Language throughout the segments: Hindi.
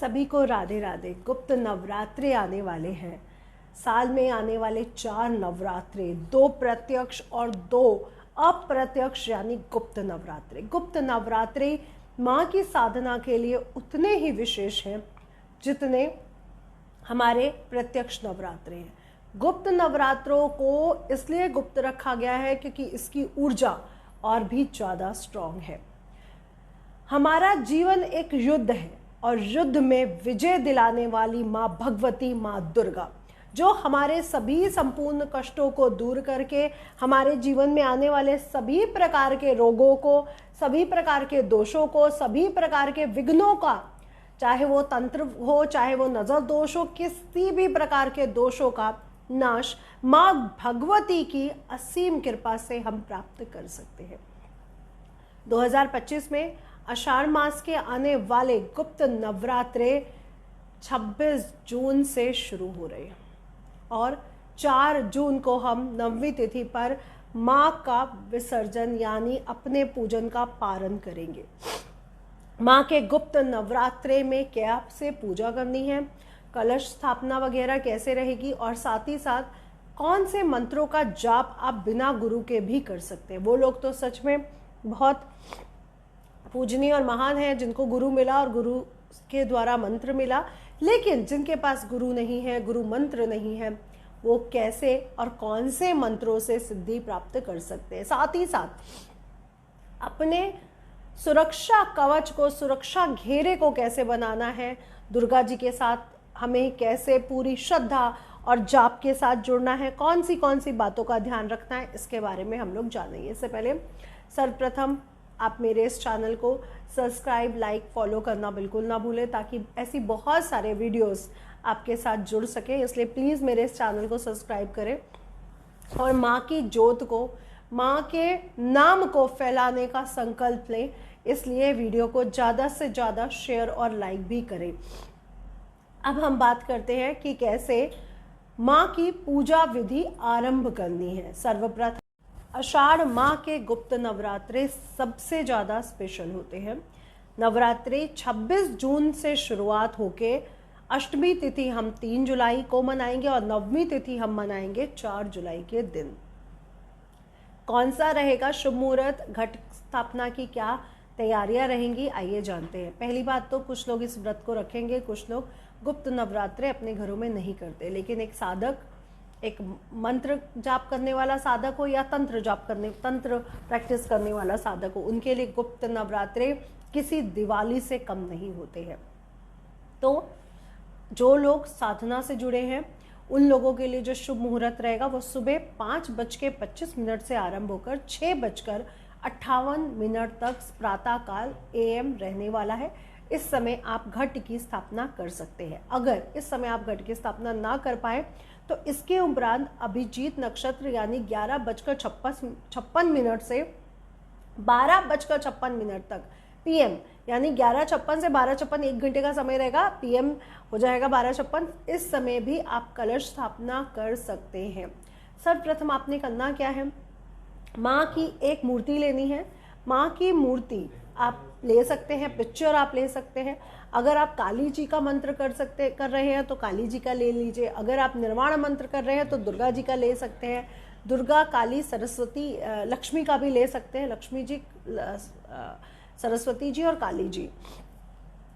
सभी को राधे राधे। गुप्त नवरात्रे आने वाले हैं। साल में आने वाले 4 नवरात्रे, 2 प्रत्यक्ष और 2 अप्रत्यक्ष यानी गुप्त नवरात्रे। गुप्त नवरात्रे माँ की साधना के लिए उतने ही विशेष हैं जितने हमारे प्रत्यक्ष नवरात्रे हैं। गुप्त नवरात्रों को इसलिए गुप्त रखा गया है क्योंकि इसकी ऊर्जा और भी ज़्यादा स्ट्रॉन्ग है। हमारा जीवन एक युद्ध है और युद्ध में विजय दिलाने वाली माँ भगवती, माँ दुर्गा, जो हमारे सभी संपूर्ण कष्टों को दूर करके हमारे जीवन में आने वाले सभी प्रकार के रोगों को, सभी प्रकार के दोषों को, सभी प्रकार के विघ्नों का, चाहे वो तंत्र हो, चाहे वो नजर दोष हो, किसी भी प्रकार के दोषों का नाश माँ भगवती की असीम कृपा से हम प्राप्त कर सकते हैं। 2025 में आषाढ़ मास के आने वाले गुप्त नवरात्रे 26 जून से शुरू हो रहे हैं और 4 जून को हम नवमी तिथि पर माँ का विसर्जन यानी अपने पूजन का पारण करेंगे। माँ के गुप्त नवरात्रे में क्या से पूजा करनी है, कलश स्थापना वगैरह कैसे रहेगी और साथ ही साथ कौन से मंत्रों का जाप आप बिना गुरु के भी कर सकते हैं। वो लोग तो सच में बहुत पूजनीय और महान है जिनको गुरु मिला और गुरु के द्वारा मंत्र मिला, लेकिन जिनके पास गुरु नहीं है, गुरु मंत्र नहीं है, वो कैसे और कौन से मंत्रों से सिद्धि प्राप्त कर सकते हैं। साथ ही साथ अपने सुरक्षा कवच को, सुरक्षा घेरे को कैसे बनाना है, दुर्गा जी के साथ हमें कैसे पूरी श्रद्धा और जाप के साथ जुड़ना है, कौन सी बातों का ध्यान रखना है, इसके बारे में हम लोग जानेंगे। इससे पहले सर्वप्रथम आप मेरे इस चैनल को सब्सक्राइब, लाइक, फॉलो करना बिल्कुल ना भूलें ताकि ऐसी बहुत सारे वीडियोस आपके साथ जुड़ सके। इसलिए प्लीज़ मेरे इस चैनल को सब्सक्राइब करें और माँ की ज्योत को, माँ के नाम को फैलाने का संकल्प लें। इसलिए वीडियो को ज़्यादा से ज़्यादा शेयर और लाइक भी करें। अब हम बात करते हैं कि कैसे माँ की पूजा विधि आरंभ करनी है। सर्वप्रथम आषाढ़ माह के गुप्त नवरात्रे सबसे ज़्यादा स्पेशल होते हैं। नवरात्रे 26 जून से शुरुआत होके अष्टमी तिथि हम 3 जुलाई को मनाएंगे और नवमी तिथि हम मनाएंगे 4 जुलाई के दिन। कौन सा रहेगा शुभ मुहूर्त, घट स्थापना की क्या तैयारियां रहेंगी, आइए जानते हैं। पहली बात तो कुछ लोग इस व्रत को रखेंगे, कुछ लोग गुप्त नवरात्रे अपने घरों में नहीं करते, लेकिन एक साधक, एक मंत्र जाप करने वाला साधक हो या तंत्र प्रैक्टिस करने वाला साधक हो, उनके लिए गुप्त नवरात्रे किसी दिवाली से कम नहीं होते हैं। तो जो लोग साधना से जुड़े हैं उन लोगों के लिए जो शुभ मुहूर्त रहेगा वो सुबह 5:25 से आरंभ होकर 6:58 तक प्रातःकाल AM रहने वाला है। इस समय आप घट की स्थापना कर सकते हैं। अगर इस समय आप घट की स्थापना ना कर पाए तो इसके उपरांत अभिजीत नक्षत्र यानी 11:56 से 12:56 तक PM यानी 11:56 से 12:56 1 घंटे का समय रहेगा, PM हो जाएगा 12:56। इस समय भी आप कलश स्थापना कर सकते हैं। सर्वप्रथम आपने करना क्या है, माँ की एक मूर्ति लेनी है। माँ की मूर्ति आप ले सकते हैं, पिक्चर आप ले सकते हैं। अगर आप काली जी का मंत्र कर रहे हैं तो काली जी का ले लीजिए। अगर आप निर्वाण मंत्र कर रहे हैं तो दुर्गा जी का ले सकते हैं। दुर्गा, काली, सरस्वती, लक्ष्मी का भी ले सकते हैं। लक्ष्मी जी, सरस्वती जी और काली जी।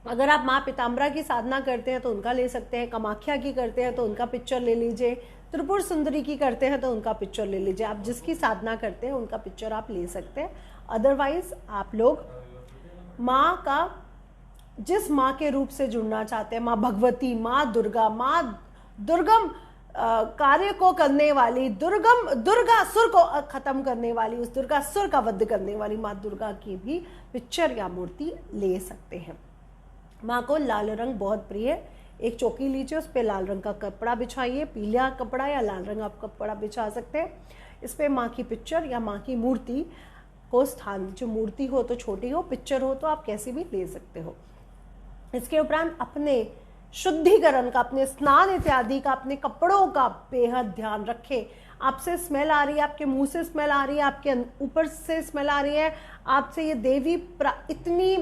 अगर आप माँ पीताम्बरा की साधना करते हैं तो उनका ले सकते हैं। कामाख्या की करते हैं तो उनका पिक्चर ले लीजिए। त्रिपुर सुंदरी की करते हैं तो उनका पिक्चर ले लीजिए। आप जिसकी साधना करते हैं उनका पिक्चर आप ले सकते हैं। अदरवाइज आप लोग माँ का, जिस माँ के रूप से जुड़ना चाहते हैं, माँ भगवती, माँ दुर्गा, माँ दुर्गम कार्य को करने वाली, दुर्गा सुर को खत्म करने वाली, उस दुर्गा सुर का वध करने वाली माँ दुर्गा की भी पिक्चर या मूर्ति ले सकते हैं। माँ को लाल रंग बहुत प्रिय है। एक चौकी लीजिए, उस पर लाल रंग का कपड़ा बिछाइए, पीला कपड़ा या लाल रंग आप कपड़ा बिछा सकते हैं। इस पर माँ की पिक्चर या माँ की मूर्ति को स्थान, जो मूर्ति हो तो छोटी हो, पिक्चर हो तो आप कैसी भी ले सकते हो। इसके उपरांत अपने शुद्धिकरण का, अपने स्नान इत्यादि का, अपने कपड़ों का बेहद ध्यान रखें। आपसे स्मेल आ रही है, आपके मुंह से स्मेल आ रही है, आपके ऊपर से स्मेल आ रही है, आपसे ये देवी इतनी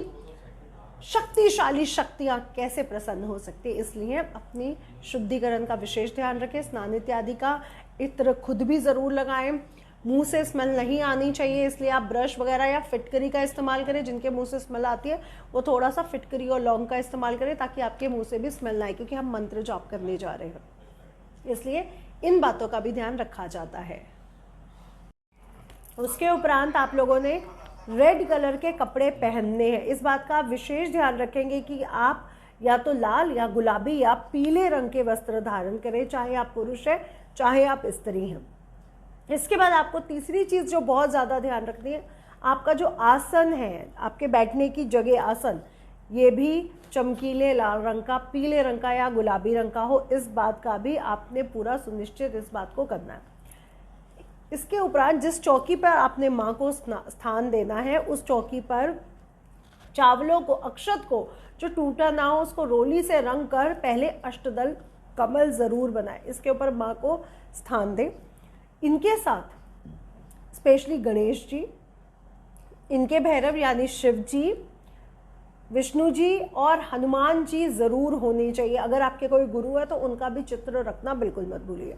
शक्तिशाली शक्तियाँ कैसे प्रसन्न हो सकती है। इसलिए अपनी शुद्धिकरण का विशेष ध्यान रखें। स्नान इत्यादि का इत्र खुद भी ज़रूर लगाएं। मुंह से स्मेल नहीं आनी चाहिए, इसलिए आप ब्रश वगैरह या फिटकरी का इस्तेमाल करें। जिनके मुंह से स्मेल आती है वो थोड़ा सा फिटकरी और लौंग का इस्तेमाल करें ताकि आपके मुंह से भी स्मेल ना आए, क्योंकि हम मंत्र जाप करने जा रहे हैं, इसलिए इन बातों का भी ध्यान रखा जाता है। उसके उपरांत आप लोगों ने रेड कलर के कपड़े पहनने हैं। इस बात का आप विशेष ध्यान रखेंगे कि आप या तो लाल या गुलाबी या पीले रंग के वस्त्र धारण करें, चाहे आप पुरुष हैं चाहे आप स्त्री हैं। इसके बाद आपको तीसरी चीज़ जो बहुत ज़्यादा ध्यान रखनी है, आपका जो आसन है, आपके बैठने की जगह आसन, ये भी चमकीले लाल रंग का, पीले रंग का या गुलाबी रंग का हो। इस बात का भी आपने पूरा सुनिश्चित इस बात को करना है। इसके उपरांत जिस चौकी पर आपने माँ को स्थान देना है, उस चौकी पर चावलों को, अक्षत को जो टूटा ना हो उसको रोली से रंग कर पहले अष्टदल कमल ज़रूर बनाए, इसके ऊपर माँ को स्थान दें। इनके साथ स्पेशली गणेश जी, इनके भैरव यानी शिव जी, विष्णु जी और हनुमान जी ज़रूर होनी चाहिए। अगर आपके कोई गुरु है तो उनका भी चित्र रखना बिल्कुल मत भूलिए।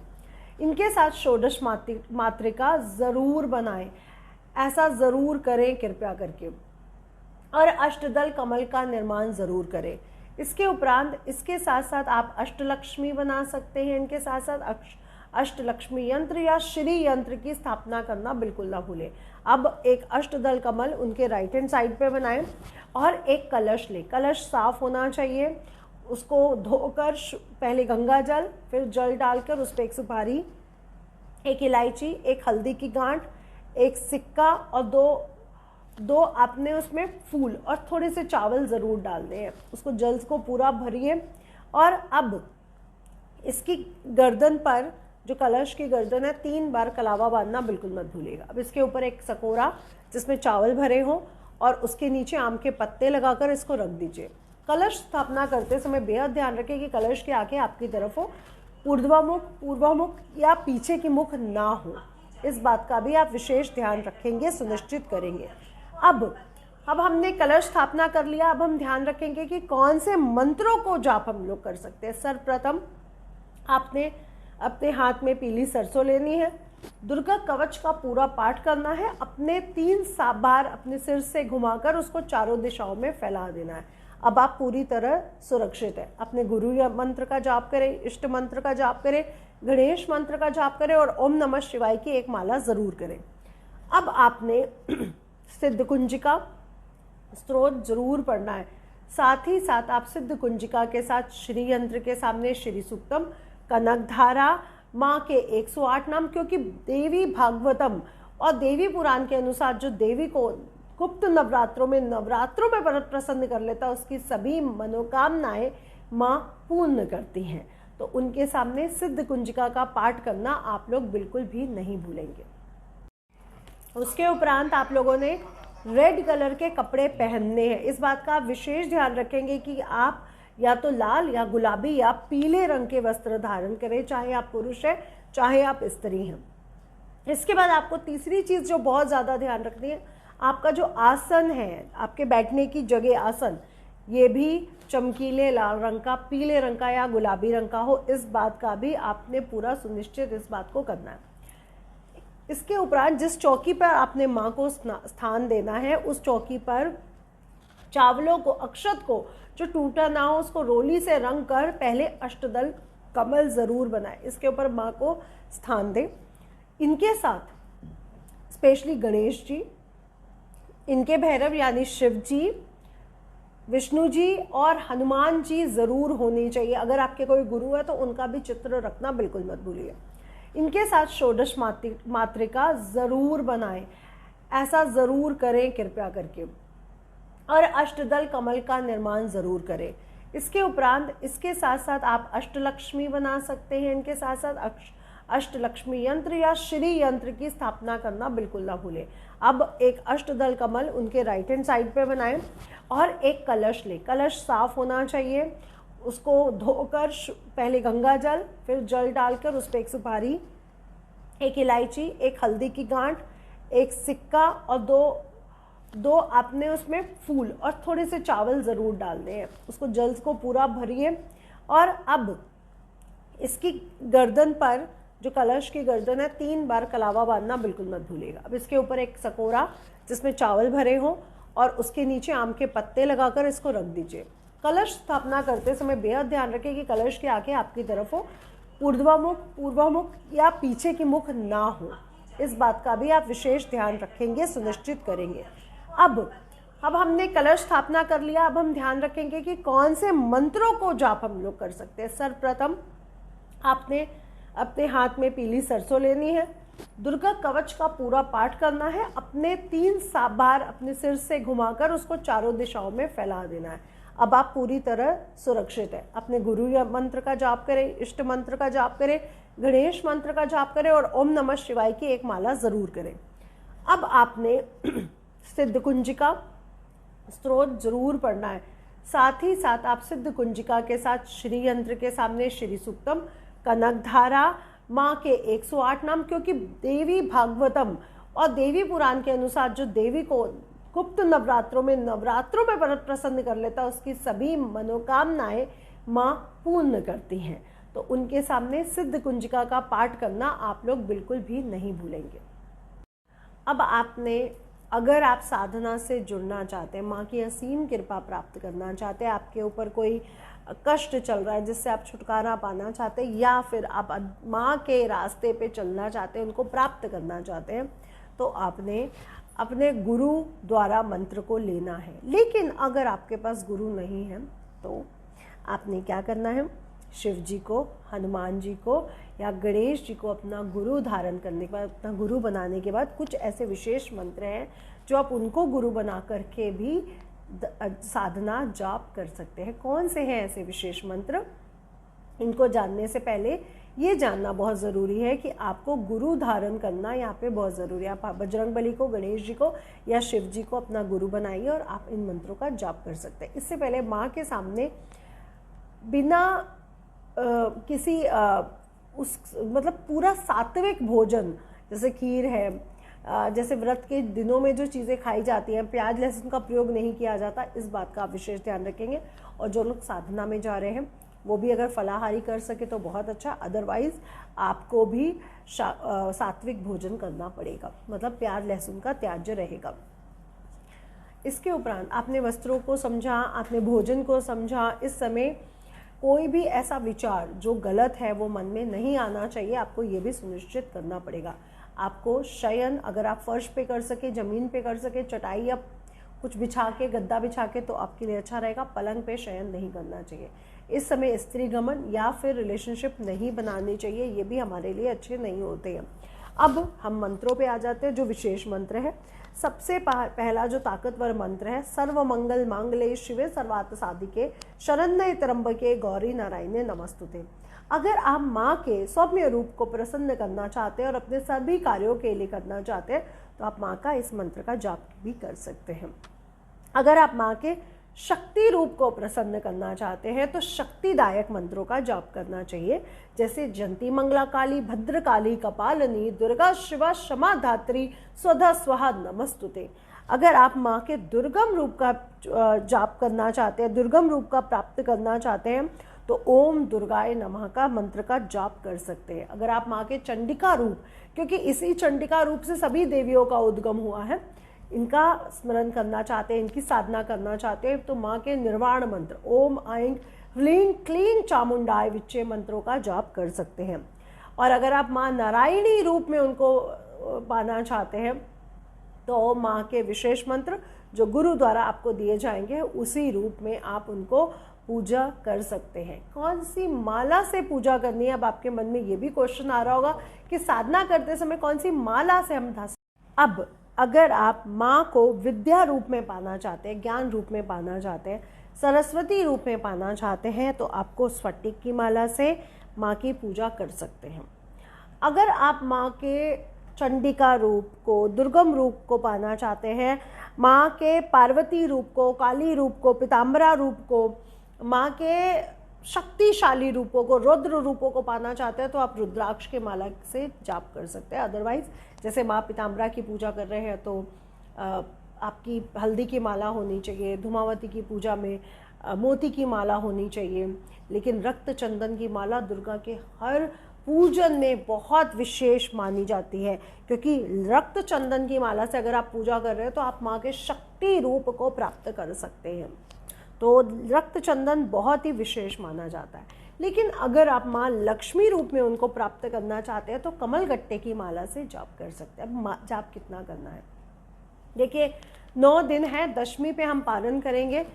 इनके साथ षोडश मातृका ज़रूर बनाएं, ऐसा ज़रूर करें कृपया करके, और अष्टदल कमल का निर्माण ज़रूर करें। इसके उपरांत इसके साथ साथ आप अष्टलक्ष्मी बना सकते हैं। इनके साथ साथ अष्टलक्ष्मी यंत्र या श्री यंत्र की स्थापना करना बिल्कुल ना भूलें। अब एक अष्टदल कमल उनके राइट हैंड साइड पे बनाएं और एक कलश लें। कलश साफ होना चाहिए, उसको धोकर पहले गंगा जल, फिर जल डालकर उस पर एक सुपारी, एक इलायची, एक हल्दी की गांठ, एक सिक्का और दो आपने उसमें फूल और थोड़े से चावल ज़रूर डालने हैं। उसको जल को पूरा भरिए और अब इसकी गर्दन पर, जो कलश की गर्दन है, 3 बार कलावा बांधना बिल्कुल मत भूलिएगा। अब इसके ऊपर एक सकोरा जिसमें चावल भरे हों और उसके नीचे आम के पत्ते लगाकर इसको रख दीजिए। कलश स्थापना करते समय बेहद ध्यान रखें कि कलश के आगे आपकी तरफ हो, पूर्वामुख या पीछे की मुख ना हो। इस बात का भी आप विशेष ध्यान रखेंगे, सुनिश्चित करेंगे। अब हमने कलश स्थापना कर लिया। अब हम ध्यान रखेंगे कि कौन से मंत्रों को जाप हम लोग कर सकते हैं। सर्वप्रथम आपने अपने हाथ में पीली सरसों लेनी है, दुर्गा कवच का पूरा पाठ करना है, अपने 3 बार अपने सिर से घुमाकर उसको चारों दिशाओं में फैला देना है। अब आप पूरी तरह सुरक्षित है। अपने गुरु मंत्र का जाप करें, इष्ट मंत्र का जाप करें, गणेश मंत्र का जाप करें और ओम नमः शिवाय की एक माला ज़रूर करें। अब आपने सिद्ध कुंजिका स्तोत्र जरूर पढ़ना है। साथ ही साथ आप सिद्ध कुंजिका के साथ श्री यंत्र के सामने श्री सूक्तम, कनकधारा, माँ के 108 नाम, क्योंकि देवी भागवतम और देवी पुराण के अनुसार जो देवी को गुप्त नवरात्रों में बहुत प्रसन्न कर लेता है, उसकी सभी मनोकामनाएं माँ पूर्ण करती हैं। तो उनके सामने सिद्ध कुंजिका का पाठ करना आप लोग बिल्कुल भी नहीं भूलेंगे। उसके उपरांत आप लोगों ने रेड कलर के कपड़े पहनने हैं। इस बात का आप विशेष ध्यान रखेंगे कि आप या तो लाल या गुलाबी या पीले रंग के वस्त्र धारण करें, चाहे आप पुरुष हैं चाहे आप स्त्री हैं। इसके बाद आपको तीसरी चीज़ जो बहुत ज़्यादा ध्यान रखनी है, आपका जो आसन है, आपके बैठने की जगह आसन, ये भी चमकीले लाल रंग का, पीले रंग का या गुलाबी रंग का हो। इस बात का भी आपने पूरा सुनिश्चित इस बात को करना है। इसके उपरांत जिस चौकी पर आपने माँ को स्थान देना है, उस चौकी पर चावलों को, अक्षत को जो टूटा ना हो उसको रोली से रंग कर पहले अष्टदल कमल ज़रूर बनाए, इसके ऊपर माँ को स्थान दें। इनके साथ स्पेशली गणेश जी, इनके भैरव यानी शिव जी, विष्णु जी और हनुमान जी ज़रूर होनी चाहिए। अगर आपके कोई गुरु है तो उनका भी चित्र रखना बिल्कुल मत भूलिए। इनके साथ षोडश मातृका ज़रूर बनाएं, ऐसा ज़रूर करें कृपया करके, और अष्टदल कमल का निर्माण ज़रूर करें। इसके उपरांत इसके साथ साथ आप अष्टलक्ष्मी बना सकते हैं। इनके साथ साथ अष्टलक्ष्मी यंत्र या श्री यंत्र की स्थापना करना बिल्कुल ना भूलें। अब एक अष्टदल कमल उनके राइट हैंड साइड पे बनाएं और एक कलश लें। कलश साफ होना चाहिए, उसको धोकर पहले गंगा जल, फिर जल डालकर उस पर एक सुपारी, एक इलायची, एक हल्दी की गांठ, एक सिक्का और 2 आपने उसमें फूल और थोड़े से चावल ज़रूर डालने हैं। उसको जल को पूरा भरिए और अब इसकी गर्दन पर, जो कलश की गर्दन है, 3 बार कलावा बांधना बिल्कुल मत भूलिएगा। अब इसके ऊपर एक सकोरा जिसमें चावल भरे हों और उसके नीचे आम के पत्ते लगाकर इसको रख दीजिए। कलश स्थापना करते समय बेहद ध्यान रखें कि कलश की आंखें आपकी तरफ हो, पूर्वामुख या पीछे की मुख ना हो। इस बात का भी आप विशेष ध्यान रखेंगे, सुनिश्चित करेंगे। अब हमने कलश स्थापना कर लिया। अब हम ध्यान रखेंगे कि कौन से मंत्रों को जाप हम लोग कर सकते हैं। सर्वप्रथम आपने अपने हाथ में पीली सरसों लेनी है, दुर्गा कवच का पूरा पाठ करना है, अपने 3 बार अपने सिर से घुमाकर उसको चारों दिशाओं में फैला देना है। अब आप पूरी तरह सुरक्षित हैं। अपने गुरु मंत्र का जाप करें, इष्ट मंत्र का जाप करें, गणेश मंत्र का जाप करें और ओम नमः शिवाय की एक माला ज़रूर करें। अब आपने सिद्ध कुंजिका स्तोत्र जरूर पढ़ना है। साथ ही साथ आप सिद्ध कुंजिका के साथ श्री यंत्र के सामने श्री सूक्तम, कनकधारा, माँ के 108 नाम, क्योंकि देवी भागवतम और देवी पुराण के अनुसार जो देवी को गुप्त नवरात्रों में प्रसन्न कर लेता है, उसकी सभी मनोकामनाएं माँ पूर्ण करती हैं। तो उनके सामने सिद्ध कुंजिका का पाठ करना आप लोग बिल्कुल भी नहीं भूलेंगे। अब आपने, अगर आप साधना से जुड़ना चाहते हैं, माँ की असीम कृपा प्राप्त करना चाहते हैं, आपके ऊपर कोई कष्ट चल रहा है जिससे आप छुटकारा पाना चाहते हैं, या फिर आप माँ के रास्ते पे चलना चाहते हैं, उनको प्राप्त करना चाहते हैं, तो आपने अपने गुरु द्वारा मंत्र को लेना है। लेकिन अगर आपके पास गुरु नहीं है तो आपने क्या करना है, शिव जी को, हनुमान जी को या गणेश जी को अपना गुरु धारण करने के बाद, अपना गुरु बनाने के बाद कुछ ऐसे विशेष मंत्र हैं जो आप उनको गुरु बना करके भी साधना जाप कर सकते हैं। कौन से हैं ऐसे विशेष मंत्र? इनको जानने से पहले ये जानना बहुत ज़रूरी है कि आपको गुरु धारण करना यहाँ पे बहुत ज़रूरी है। आप बजरंगबली को, गणेश जी को या शिव जी को अपना गुरु बनाइए और आप इन मंत्रों का जाप कर सकते हैं। इससे पहले माँ के सामने बिना किसी मतलब पूरा सात्विक भोजन, जैसे खीर है, जैसे व्रत के दिनों में जो चीज़ें खाई जाती हैं, प्याज लहसुन का प्रयोग नहीं किया जाता, इस बात का आप विशेष ध्यान रखेंगे। और जो लोग साधना में जा रहे हैं वो भी अगर फलाहारी कर सके तो बहुत अच्छा, अदरवाइज आपको भी सात्विक भोजन करना पड़ेगा, मतलब प्याज लहसुन का त्याज्य रहेगा। इसके उपरांत आपने वस्त्रों को समझा, आपने भोजन को समझा। इस समय कोई भी ऐसा विचार जो गलत है वो मन में नहीं आना चाहिए, आपको ये भी सुनिश्चित करना पड़ेगा। आपको शयन, अगर आप फर्श पे कर सके, ज़मीन पे कर सके, चटाई या कुछ बिछा के, गद्दा बिछा के, तो आपके लिए अच्छा रहेगा। पलंग पे शयन नहीं करना चाहिए। इस समय स्त्री गमन या फिर रिलेशनशिप नहीं बनानी चाहिए, ये भी हमारे लिए अच्छे नहीं होते हैं। अब हम मंत्रों पे आ जाते हैं, जो विशेष मंत्र है। सबसे पहला जो ताकतवर मंत्र है, सर्व मंगल मांगल्ये शिवे सर्वार्थ साधिके शरण्ये त्र्यंबके गौरी नारायणे नमस्तुते। अगर आप माँ के सौम्य रूप को प्रसन्न करना चाहते हैं और अपने सभी कार्यों के लिए करना चाहते हैं तो आप माँ का इस मंत्र का जाप भी कर सकते हैं। अगर आप माँ के शक्ति रूप को प्रसन्न करना चाहते हैं तो शक्तिदायक मंत्रों का जाप करना चाहिए, जैसे जंती मंगला काली, भद्र काली, कपालिनी, दुर्गा शिवा, क्षमा धात्री, स्वधा स्वाहा नमस्तुते। अगर आप माँ के दुर्गम रूप का जाप करना चाहते हैं, दुर्गम रूप का प्राप्त करना चाहते हैं तो ओम दुर्गाय नमः का मंत्र का जाप कर सकते हैं। अगर आप माँ के चंडिका रूप, क्योंकि इसी चंडिका रूप से सभी देवियों का उद्गम हुआ है, इनका स्मरण करना चाहते हैं, इनकी साधना करना चाहते हैं तो माँ के निर्वाण मंत्र ओम ऐं ह्लीं क्लीं चामुंडाय विच्चे मंत्रों का जाप कर सकते हैं। और अगर आप माँ नारायणी रूप में उनको पाना चाहते हैं तो माँ के विशेष मंत्र जो गुरु द्वारा आपको दिए जाएंगे उसी रूप में आप उनको पूजा कर सकते हैं। कौन सी माला से पूजा करनी है? अब आपके मन में ये भी क्वेश्चन आ रहा होगा कि साधना करते समय कौन सी माला से हम धा। अब अगर आप माँ को विद्या रूप में पाना चाहते हैं, ज्ञान रूप में पाना चाहते हैं, सरस्वती रूप में पाना चाहते हैं तो आपको स्फटिक की माला से माँ की पूजा कर सकते हैं। अगर आप माँ के चंडिका रूप को, दुर्गम रूप को पाना चाहते हैं, माँ के पार्वती रूप को, काली रूप को, पीताम्बरा रूप को, माँ के शक्तिशाली रूपों को, रुद्र रूपों को पाना चाहते हैं तो आप रुद्राक्ष के माला से जाप कर सकते हैं। अदरवाइज जैसे माँ पीताम्बरा की पूजा कर रहे हैं तो आपकी हल्दी की माला होनी चाहिए, धूमावती की पूजा में मोती की माला होनी चाहिए, लेकिन रक्त चंदन की माला दुर्गा के हर पूजन में बहुत विशेष मानी जाती है, क्योंकि रक्त चंदन की माला से अगर आप पूजा कर रहे हैं तो आप माँ के शक्ति रूप को प्राप्त कर सकते हैं। तो रक्त चंदन बहुत ही विशेष माना जाता है। लेकिन अगर आप माँ लक्ष्मी रूप में उनको प्राप्त करना चाहते हैं तो कमल गट्टे की माला से जाप कर सकते हैं। अब जाप कितना करना है, देखिए 9 दिन है, दशमी पे हम पारण करेंगे,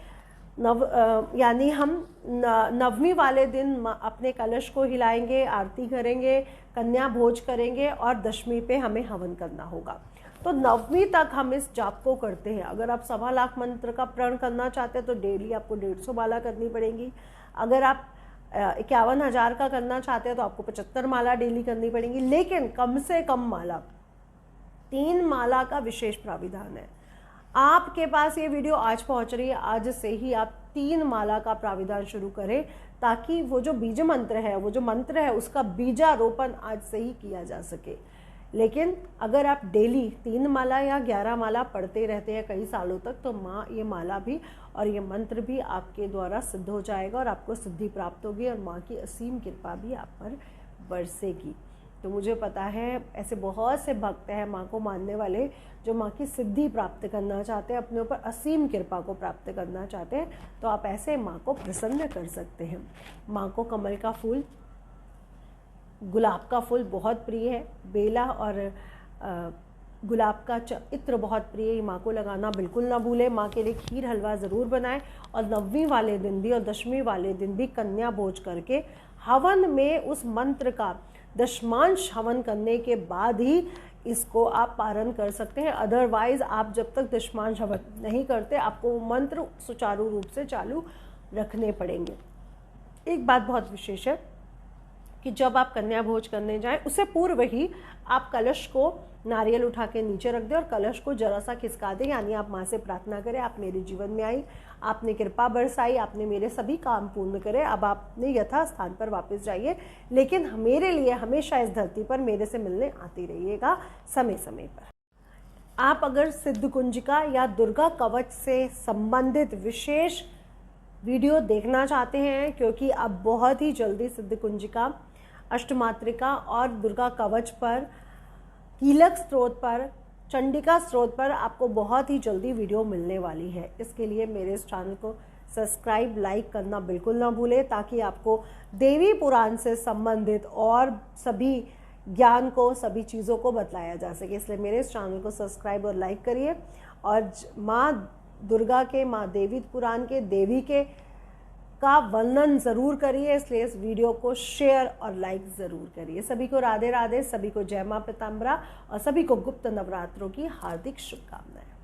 यानी हम नवमी वाले दिन अपने कलश को हिलाएंगे, आरती करेंगे, कन्या भोज करेंगे और दशमी पे हमें हवन करना होगा। तो नवमी तक हम इस जाप को करते हैं। अगर आप 1.25 लाख मंत्र का प्रण करना चाहते हैं तो डेली आपको 150 माला करनी पड़ेगी। अगर आप 51,000 का करना चाहते हैं तो आपको 75 माला डेली करनी पड़ेगी। लेकिन कम से कम माला, 3 माला का विशेष प्राविधान है। आपके पास ये वीडियो आज पहुंच रही है, आज से ही आप 3 माला का प्राविधान शुरू करें, ताकि वो जो बीज मंत्र है, वो जो मंत्र है, उसका बीजारोपण आज से ही किया जा सके। लेकिन अगर आप डेली 3 माला या 11 माला पढ़ते रहते हैं कई सालों तक, तो माँ ये माला भी और ये मंत्र भी आपके द्वारा सिद्ध हो जाएगा और आपको सिद्धि प्राप्त होगी और माँ की असीम कृपा भी आप पर बरसेगी। तो मुझे पता है ऐसे बहुत से भक्त हैं माँ को मानने वाले, जो माँ की सिद्धि प्राप्त करना चाहते हैं, अपने ऊपर असीम कृपा को प्राप्त करना चाहते हैं। तो आप ऐसे माँ को प्रसन्न कर सकते हैं। माँ को कमल का फूल, गुलाब का फूल बहुत प्रिय है, बेला और गुलाब का इत्र बहुत प्रिय है, माँ को लगाना बिल्कुल ना भूलें। माँ के लिए खीर हलवा ज़रूर बनाएं और 9वीं वाले दिन भी और 10वीं वाले दिन भी कन्या भोज करके हवन में उस मंत्र का दशमांश हवन करने के बाद ही इसको आप पारण कर सकते हैं। अदरवाइज आप जब तक दशमांश हवन नहीं करते, आपको मंत्र सुचारू रूप से चालू रखने पड़ेंगे। एक बात बहुत विशेष है कि जब आप कन्या भोज करने जाएं, उससे पूर्व ही आप कलश को नारियल उठा के नीचे रख दें और कलश को जरा सा खिसका दें, यानी आप माँ से प्रार्थना करें, आप मेरे जीवन में आई, आपने कृपा बरसाई, आपने मेरे सभी काम पूर्ण करे, अब आपने यथा स्थान पर वापस जाइए, लेकिन मेरे लिए हमेशा इस धरती पर मेरे से मिलने आती रहिएगा समय समय पर। आप अगर सिद्ध कुंजिका या दुर्गा कवच से संबंधित विशेष वीडियो देखना चाहते हैं, क्योंकि अब बहुत ही जल्दी सिद्ध कुंजिका, अष्टमात्रिका और दुर्गा कवच पर, कीलक स्त्रोत पर, चंडिका स्त्रोत पर आपको बहुत ही जल्दी वीडियो मिलने वाली है। इसके लिए मेरे इस चैनल को सब्सक्राइब, लाइक करना बिल्कुल ना भूलें, ताकि आपको देवी पुराण से संबंधित और सभी ज्ञान को, सभी चीज़ों को बतलाया जा सके। इसलिए मेरे इस चैनल को सब्सक्राइब और लाइक करिए और माँ दुर्गा के, माँ देवी पुराण के, देवी के का वर्णन ज़रूर करिए। इसलिए इस वीडियो को शेयर और लाइक ज़रूर करिए। सभी को राधे राधे, सभी को जय माँ पीताम्बरा और सभी को गुप्त नवरात्रों की हार्दिक शुभकामनाएं।